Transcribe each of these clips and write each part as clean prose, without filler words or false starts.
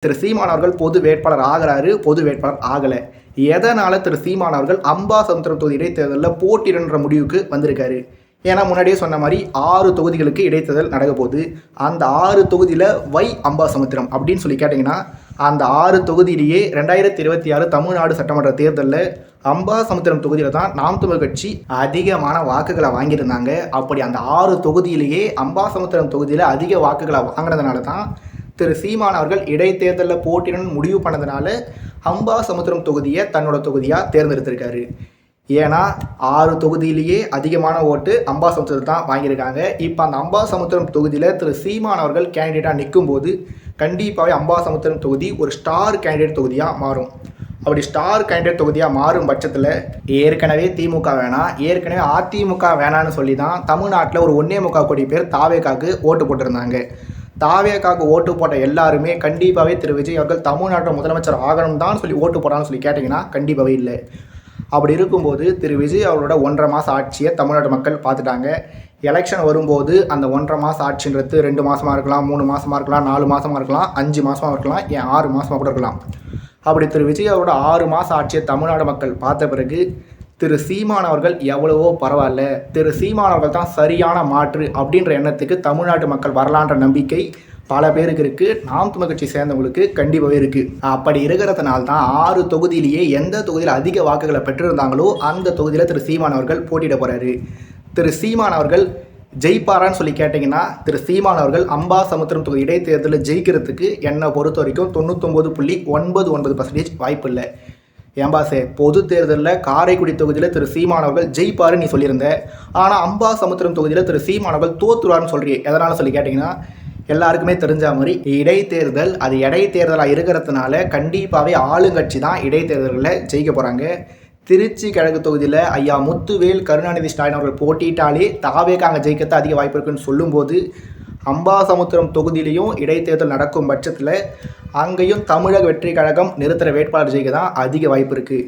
திரு சீமான் அவர்கள் பொது வேட்பாளர் ஆகிறாரு, பொது வேட்பாளர் ஆகலை. எதனால் திரு சீமான் அவர்கள் அம்பாசமுத்திரம் தொகுதி இடைத்தேர்தலில் போட்டியிடன்ற முடிவுக்கு வந்திருக்காரு? ஏன்னா முன்னாடியே சொன்ன மாதிரி 6 தொகுதிகளுக்கு இடைத்தேர்தல் நடக்க போகுது. அந்த 6 தொகுதியில் வை அம்பாசமுத்திரம் அப்படின்னு சொல்லி கேட்டிங்கன்னா, அந்த 6 தொகுதியிலேயே 2026 தமிழ்நாடு சட்டமன்ற தேர்தலில் அம்பாசமுத்திரம் தொகுதியில் தான் நாம் தமிழர் கட்சி அதிகமான வாக்குகளை வாங்கியிருந்தாங்க. அப்படி அந்த 6 தொகுதியிலேயே அம்பாசமுத்திரம் தொகுதியில் அதிக வாக்குகளை வாங்கினதுனால தான் திரு சீமான் அவர்கள் இடைத்தேர்தலில் போட்டியிடணும்னு முடிவு பண்ணதுனால அம்பாசமுத்திரம் தொகுதியை தன்னோட தொகுதியாக தேர்ந்தெடுத்திருக்காரு. ஏன்னா 6 தொகுதியிலேயே அதிகமான ஓட்டு அம்பாசமுத்திரம் தான் வாங்கியிருக்காங்க. இப்போ அந்த அம்பாசமுத்திரம் தொகுதியில் திரு சீமான் அவர்கள் கேண்டிடேட்டாக நிற்கும் போது கண்டிப்பாகவே அம்பாசமுத்திரம் தொகுதி ஒரு ஸ்டார் கேண்டிடேட் தொகுதியாக மாறும். அப்படி ஸ்டார் கேண்டிடேட் தொகுதியாக மாறும் பட்சத்தில் ஏற்கனவே திமுக வேணாம், ஏற்கனவே அதிமுக வேணான்னு சொல்லி தான் தமிழ்நாட்டில் ஒரு 1.25 கோடி பேர் தாவேக்காவுக்கு ஓட்டு போட்டிருந்தாங்க. தாவேக்காவுக்கு ஓட்டு போட்ட எல்லாருமே கண்டிப்பாகவே திரு விஜய் அவர்கள் தமிழ்நாட்டோட முதலமைச்சர் ஆகணும் தான் சொல்லி ஓட்டு போடான்னு சொல்லி கேட்டிங்கன்னா கண்டிப்பாகவே இல்லை. அப்படி இருக்கும்போது திரு விஜய் அவர்களோட 1.5 மாத ஆட்சியை தமிழ்நாட்டு மக்கள் பார்த்துட்டாங்க. எலெக்ஷன் வரும்போது அந்த 1.5 மாத ஆட்சின்றது 2 மாதமாக இருக்கலாம், 3 மாதமாக இருக்கலாம், 4 மாதமாக இருக்கலாம், 5 மாதமாக இருக்கலாம், ஏன் 6 மாதமாக கூட இருக்கலாம். அப்படி திரு விஜய் அவரோட 6 மாத ஆட்சியை தமிழ்நாடு மக்கள் பார்த்த பிறகு திரு சீமான் அவர்கள் எவ்வளவோ பரவாயில்ல, திரு சீமான் அவர்கள் தான் சரியான மாற்று அப்படின்ற எண்ணத்துக்கு தமிழ்நாட்டு மக்கள் வரலான்ற நம்பிக்கை பல பேருக்கு இருக்குது. நாம் தமிழர் கட்சி சேர்ந்தவங்களுக்கு கண்டிப்பாகவே இருக்குது. அப்படி இருக்கிறதுனால தான் 6 தொகுதியிலேயே எந்த தொகுதியில் அதிக வாக்குகளை பெற்றிருந்தாங்களோ அந்த தொகுதியில் திரு சீமான் அவர்கள் போட்டியிட போகிறாரு. திரு சீமான் அவர்கள் ஜெயிப்பாரான்னு சொல்லி கேட்டிங்கன்னா, திரு சீமான் அவர்கள் அம்பாசமுத்திரம் தொகுதி இடைத்தேர்தலில் ஜெயிக்கிறதுக்கு என்னை பொறுத்த வரைக்கும் 99.99% வாய்ப்பு இல்லை. ஏம்பாசே, பொது தேர்தலில் காரைக்குடி தொகுதியில் திரு சீமான் அவர்கள் ஜெயிப்பாருன்னு நீ சொல்லியிருந்த, ஆனால் அம்பாசமுத்திரம் தொகுதியில் திரு சீமான் அவர்கள் தோற்றுவார்னு சொல்கிறீங்க. எதனால் சொல்லி கேட்டிங்கன்னா, எல்லாருக்குமே தெரிஞ்ச மாதிரி இடைத்தேர்தல் அது இடைத்தேர்தலாக இருக்கிறதுனால கண்டிப்பாகவே ஆளுங்கட்சி தான் இடைத்தேர்தலில் ஜெயிக்க போகிறாங்க. திருச்சி கிழக்கு தொகுதியில் ஐயா முத்துவேல் கருணாநிதி ஸ்டாலின் அவர்கள் போட்டியிட்டாலே தாவேக்கு அங்கே ஜெயிக்கத்தான் அதிக வாய்ப்பு இருக்குன்னு சொல்லும்போது, அம்பாசமுத்திரம் தொகுதியிலையும் இடைத்தேர்தல் நடக்கும் பட்சத்தில் அங்கேயும் தமிழக வெற்றி கழகம் நிறுத்துகிற வேட்பாளர் ஜெயிக்க தான் அதிக வாய்ப்பு இருக்குது.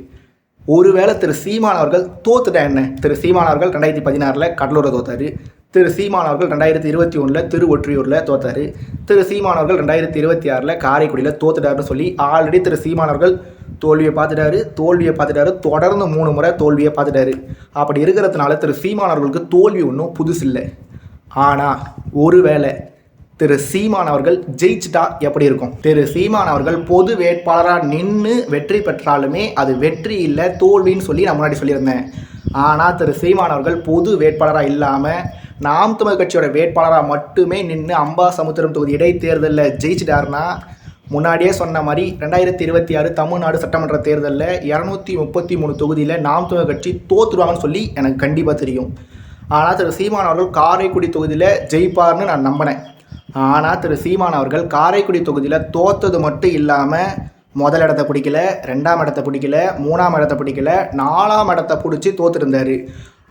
ஒருவேளை திரு சீமான் அவர்கள் தோத்துட்டா என்ன? திரு சீமான் அவர்கள் 2016 கடலூரில் தோத்தார். திரு சீமான் அவர்கள் 2021 திருவொற்றியூரில் தோத்தார். திரு சீமான் அவர்கள் 2026 காரைக்குடியில் தோத்துட்டாருன்னு சொல்லி ஆல்ரெடி திரு சீமான் அவர்கள் தோல்வியை பார்த்துட்டாரு. தொடர்ந்து 3 முறை தோல்வியை பார்த்துட்டாரு. அப்படி இருக்கிறதுனால திரு சீமான் அவர்களுக்கு தோல்வி ஒன்றும் புதுசு இல்லை. ஆனால் ஒருவேளை திரு சீமான் அவர்கள் ஜெயிச்சிட்டா எப்படி இருக்கும்? திரு சீமான் அவர்கள் பொது வேட்பாளராக நின்று வெற்றி பெற்றாலுமே அது வெற்றி இல்லை, தோல்வின்னு சொல்லி நான் முன்னாடி சொல்லியிருந்தேன். ஆனால் திரு சீமான் அவர்கள் பொது வேட்பாளராக இல்லாமல் நாம் தமிழர் கட்சியோட வேட்பாளராக மட்டுமே நின்று அம்பாசமுத்திரம் தொகுதி இடைத்தேர்தலில் ஜெயிச்சிட்டாருன்னா, முன்னாடியே சொன்ன மாதிரி 2026 தமிழ்நாடு சட்டமன்ற தேர்தலில் 233 தொகுதியில் நாம் தமிழர் கட்சி தோற்றுருவாங்கன்னு சொல்லி எனக்கு கண்டிப்பாக தெரியும். ஆனால் திரு சீமான் அவர்கள் காரைக்குடி தொகுதியில் ஜெயிப்பார்னு நான் நம்பினேன். ஆனால் திரு சீமான் அவர்கள் காரைக்குடி தொகுதியில் தோற்றது மட்டும் இல்லாமல் முதல் இடத்த பிடிக்கல, 2ஆம் இடத்த பிடிக்கல, 3ஆம் இடத்த பிடிக்கல, 4ஆம் இடத்த பிடிச்சி தோற்றுருந்தார்.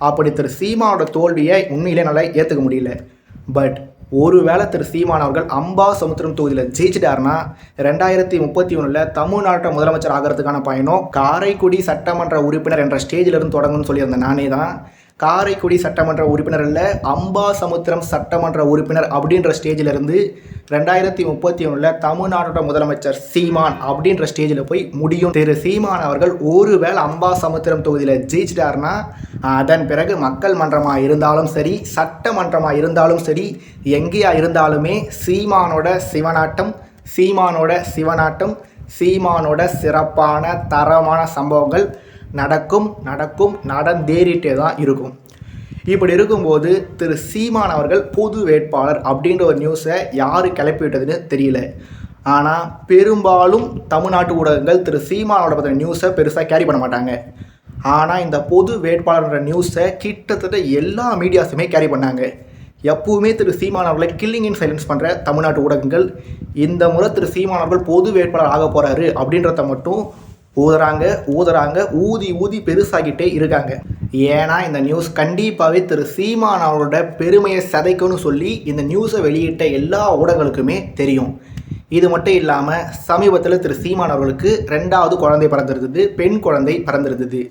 அப்படி திரு சீமானோட தோல்வியை உண்மையிலே நல்லா ஏற்றுக்க முடியல. பட் ஒருவேளை திரு சீமான் அவர்கள் அம்பாசமுத்திரம் தொகுதியில் ஜெயிச்சிட்டாருன்னா 2031 தமிழ்நாட்டை முதலமைச்சர் ஆகிறதுக்கான பயணம் காரைக்குடி சட்டமன்ற உறுப்பினர் என்ற ஸ்டேஜிலிருந்து தொடங்குன்னு சொல்லியிருந்தேன். நானே தான் காரைக்குடி சட்டமன்ற உறுப்பினர் இல்லை, அம்பாசமுத்திரம் சட்டமன்ற உறுப்பினர் அப்படின்ற ஸ்டேஜிலிருந்து 2031 தமிழ்நாட்டோட முதலமைச்சர் சீமான் அப்படின்ற ஸ்டேஜில் போய் முடியும். திரு சீமான் அவர்கள் ஒருவேளை அம்பாசமுத்திரம் தொகுதியில் ஜெயிச்சிட்டாருன்னா அதன் பிறகு மக்கள் மன்றமாக இருந்தாலும் சரி, சட்டமன்றமாக இருந்தாலும் சரி, எங்கேயா இருந்தாலுமே சீமானோட சீமானோட சிறப்பான தரமான சம்பவங்கள் நடந்தேறிட்டே தான் இருக்கும். இப்படி இருக்கும்போது திரு சீமான் அவர்கள் பொது வேட்பாளர் அப்படின்ற ஒரு நியூஸை யார் கிளப்பி விட்டதுன்னு தெரியல. ஆனால் பெரும்பாலும் தமிழ்நாட்டு ஊடகங்கள் திரு சீமானோட பற்றின நியூஸை பெருசாக கேரி பண்ண மாட்டாங்க. ஆனால் இந்த பொது வேட்பாளர்ன்ற நியூஸை கிட்டத்தட்ட எல்லா மீடியாஸுமே கேரி பண்ணாங்க. எப்பவுமே திரு சீமான் அவர்களை கில்லிங் இன் சைலன்ஸ் பண்ணுற தமிழ்நாட்டு ஊடகங்கள் இந்த முறை திரு சீமான் அவர்கள் பொது வேட்பாளர் ஆக போகிறாரு அப்படின்றத மட்டும் ஊதி பெருசாகிட்டே இருக்காங்க. ஏன்னா இந்த நியூஸ் கண்டிப்பாகவே திரு சீமான் அவரோட பெருமையை சிதைக்கும்னு சொல்லி இந்த நியூஸை வெளியிட்ட எல்லா ஊடகங்களுக்குமே தெரியும். இது மட்டும் இல்லாமல் சமீபத்தில் திரு சீமான் அவர்களுக்கு 2வது குழந்தை பிறந்திருந்தது, பெண் குழந்தை பிறந்திருந்தது.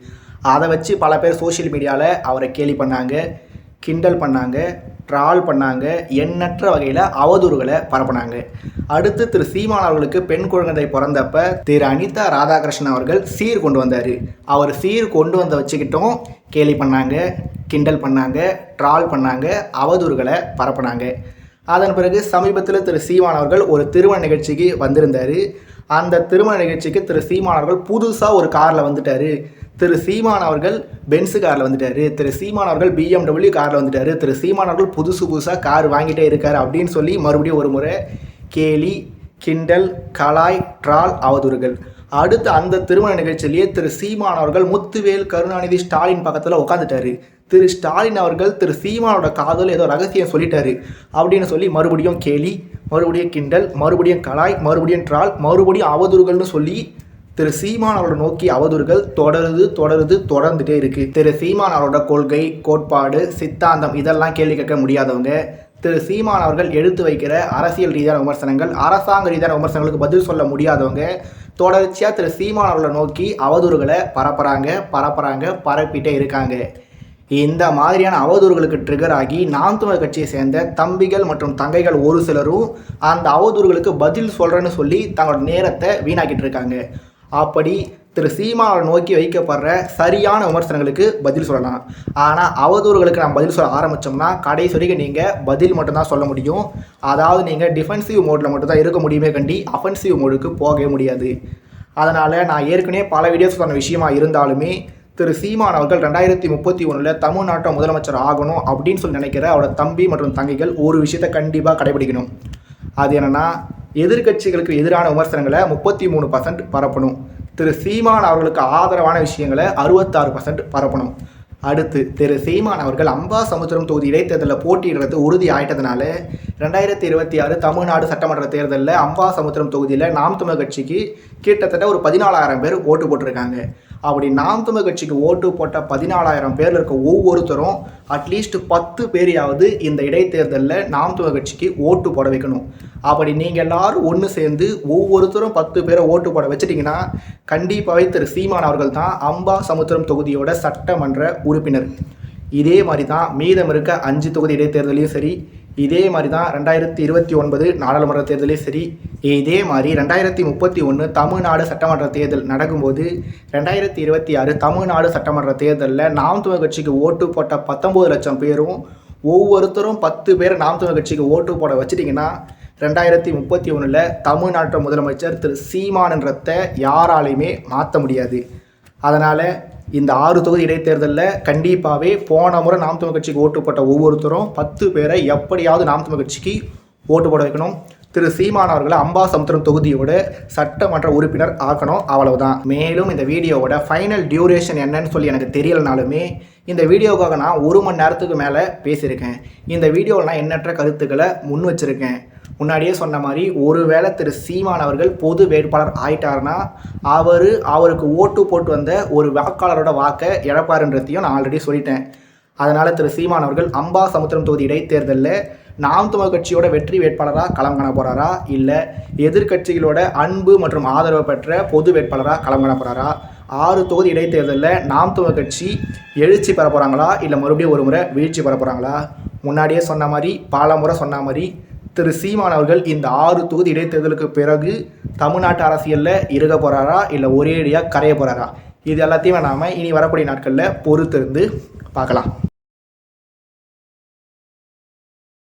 அதை வச்சு பல பேர் சோஷியல் மீடியாவில் அவரை கேலி பண்ணாங்க. கிண்டல் பண்ணாங்க, ட்ரால் பண்ணாங்க, எண்ணற்ற வகையில் அவதூறுகளை பரப்புனாங்க. அடுத்து திரு சீமான் அவர்களுக்கு பெண் குழந்தை பிறந்தப்ப திரு அனிதா ராதாகிருஷ்ணன் அவர்கள் சீர் கொண்டு வந்தார். அவர் சீர் கொண்டு வந்த வச்சுக்கிட்டும் கேலி பண்ணாங்க, கிண்டல் பண்ணாங்க, ட்ரால் பண்ணாங்க, அவதூறுகளை பரப்புனாங்க. அதன் பிறகு சமீபத்தில் திரு சீமான் அவர்கள் ஒரு திருமண நிகழ்ச்சிக்கு வந்திருந்தார். அந்த திருமண நிகழ்ச்சிக்கு திரு சீமான் அவர்கள் புதுசாக ஒரு காரில் வந்துட்டார். திரு சீமான் அவர்கள் பென்ஸு காரில் வந்துட்டார். திரு சீமான் அவர்கள் BMW காரில் வந்துட்டார். திரு சீமான் அவர்கள் புதுசாக கார் வாங்கிட்டே இருக்கார் அப்படின்னு சொல்லி மறுபடியும் ஒரு முறை கேலி, கிண்டல், கலாய், ட்ரால், அவதூறுகள். அடுத்து அந்த திருமண நிகழ்ச்சியிலேயே திரு சீமான் அவர்கள் முத்துவேல், கருணாநிதி, ஸ்டாலின் பக்கத்தில் உட்காந்துட்டாரு. திரு ஸ்டாலின் அவர்கள் திரு சீமானோட காதல் ஏதோ ரகசியம் சொல்லிட்டாரு அப்படின்னு சொல்லி மறுபடியும் கேலி, மறுபடியும் கிண்டல், மறுபடியும் கலாய், மறுபடியும் ட்ரால், மறுபடியும் அவதூறுகள்னு சொல்லி திரு சீமான் அவரோட நோக்கி அவதூறுகள் தொடர்ந்துட்டே இருக்கு. திரு சீமான் அவரோட கொள்கை, கோட்பாடு, சித்தாந்தம் இதெல்லாம் கேள்வி கேட்க முடியாதவங்க, திரு சீமான் அவர்கள் எடுத்து வைக்கிற அரசியல் ரீதியான விமர்சனங்கள், அரசாங்க ரீதியான விமர்சனங்களுக்கு பதில் சொல்ல முடியாதவங்க தொடர்ச்சியாக திரு சீமான் அவர்களை நோக்கி அவதூறுகளை பரப்பிட்டே இருக்காங்க. இந்த மாதிரியான அவதூறுகளுக்கு ட்ரிகர் ஆகி நாம் தமிழர் கட்சியை சேர்ந்த தம்பிகள் மற்றும் தங்கைகள் ஒரு சிலரும் அந்த அவதூறுகளுக்கு பதில் சொல்கிறேன்னு சொல்லி தங்களோட நேரத்தை வீணாக்கிட்டு இருக்காங்க. அப்படி திரு சீமானை நோக்கி வைக்கப்படுற சரியான விமர்சனங்களுக்கு பதில் சொல்லலாம். ஆனால் அவதூறுகளுக்கு நம்ம பதில் சொல்ல ஆரம்பித்தோம்னா கடைசி வரைக்கும் நீங்கள் பதில் மட்டும்தான் சொல்ல முடியும். அதாவது நீங்கள் டிஃபென்சிவ் மோடில் மட்டும்தான் இருக்க முடியுமே கண்டி அஃபென்சிவ் மோடுக்கு போகவே முடியாது. அதனால் நான் ஏற்கனவே பல வீடியோஸ் சொன்ன விஷயமா இருந்தாலுமே திரு சீமான் அவர்கள் 2031 தமிழ்நாட்டை முதலமைச்சர் ஆகணும் அப்படின்னு சொல்லி நினைக்கிற அவரோட தம்பி மற்றும் தங்கைகள் ஒரு விஷயத்தை கண்டிப்பாக கடைபிடிக்கணும். அது என்னென்னா, எதிர்கட்சிகளுக்கு எதிரான விமர்சனங்களை 33% பரப்பணும். திரு சீமான் அவர்களுக்கு ஆதரவான விஷயங்களை 66% பரப்பணும். அடுத்து திரு சீமான் அவர்கள் அம்பாசமுத்திரம் தொகுதி இடைத்தேர்தலில் போட்டியிடுறது உறுதி ஆயிட்டதுனால 2026 தமிழ்நாடு சட்டமன்ற தேர்தலில் அம்பாசமுத்திரம் தொகுதியில் நாம் தமிழர் கட்சிக்கு கிட்டத்தட்ட ஒரு 14,000 பேர் ஓட்டு போட்டிருக்காங்க. அப்படி நாம் தமிழர் கட்சிக்கு ஓட்டு போட்ட 14,000 பேரில் இருக்க ஒவ்வொருத்தரும் அட்லீஸ்ட் 10 பேரையாவது இந்த இடைத்தேர்தலில் நாம் தமிழர் கட்சிக்கு ஓட்டு போட வைக்கணும். அப்படி நீங்கள் எல்லாரும் ஒன்று சேர்ந்து ஒவ்வொருத்தரும் 10 பேரை ஓட்டு போட வச்சிட்டிங்கன்னா கண்டிப்பாகவே திரு சீமான் அவர்கள் தான் அம்பாசமுத்திரம் தொகுதியோட சட்டமன்ற உறுப்பினர். இதே மாதிரி தான் மீதம் இருக்க 5 தொகுதி இடைத்தேர்தலையும் சரி, இதே மாதிரி தான் 2029 நாடாளுமன்ற தேர்தலையும் சரி, இதே மாதிரி 2031 தமிழ்நாடு சட்டமன்ற தேர்தல் நடக்கும்போது 2026 தமிழ்நாடு சட்டமன்ற தேர்தலில் நாம் தமிழர் கட்சிக்கு ஓட்டு போட்ட 19 லட்சம் பேரும் ஒவ்வொருத்தரும் 10 பேர் நாம் தமிழர் கட்சிக்கு ஓட்டு போட வச்சிட்டிங்கன்னா 2031 தமிழ்நாட்டு முதலமைச்சர் திரு சீமானன்றத்தை யாராலையுமே மாற்ற முடியாது. அதனால் இந்த 6 தொகுதி இடைத்தேர்தலில் கண்டிப்பாகவே போன முறை நாம் தமிழர் கட்சிக்கு ஓட்டு போட்ட ஒவ்வொருத்தரும் 10 பேரை எப்படியாவது நாம் தமிழர் கட்சிக்கு ஓட்டு போட வைக்கணும். திரு சீமான் அவர்களை அம்பாசமுத்திரம் தொகுதியோட சட்டமன்ற உறுப்பினர் ஆக்கணும். அவ்வளவுதான். மேலும் இந்த வீடியோவோட ஃபைனல் டியூரேஷன் என்னன்னு சொல்லி எனக்கு தெரியலனாலுமே இந்த வீடியோவுக்காக நான் 1 மணி நேரத்துக்கு மேலே பேசியிருக்கேன். இந்த வீடியோவில் நான் எண்ணற்ற கருத்துக்களை முன் வச்சுருக்கேன். முன்னாடியே சொன்ன மாதிரி ஒருவேளை திரு சீமான் அவர்கள் பொது வேட்பாளர் ஆயிட்டார்னா அவருக்கு ஓட்டு போட்டு வந்த ஒரு வாக்காளரோட வாக்கை இழப்பாருன்றதையும் நான் ஆல்ரெடி சொல்லிட்டேன். அதனால் திரு சீமான் அவர்கள் அம்பாசமுத்திரம் தொகுதி இடைத்தேர்தலில் நாம் தமிழர் கட்சியோட வெற்றி வேட்பாளராக களம் காண போகிறாரா, இல்லை எதிர்கட்சிகளோட அன்பு மற்றும் ஆதரவு பெற்ற பொது வேட்பாளராக களம் காண போகிறாரா, 6 தொகுதி இடைத்தேர்தலில் நாம் தமிழர் கட்சி எழுச்சி பெற போகிறாங்களா, இல்லை மறுபடியும் ஒரு முறை வீழ்ச்சி பெற போகிறாங்களா? முன்னாடியே சொன்ன மாதிரி பல முறை சொன்ன மாதிரி திரு சீமான் அவர்கள் இந்த 6 தொகுதி இடைத்தேர்தலுக்கு பிறகு தமிழ்நாட்டு அரசியலில் இருக்க போகிறாரா, இல்லை ஒரேடியாக கரைய போகிறாரா? இது எல்லாத்தையும் நாம் இனி வரக்கூடிய நாட்களில் பொறுத்திருந்து பார்க்கலாம்.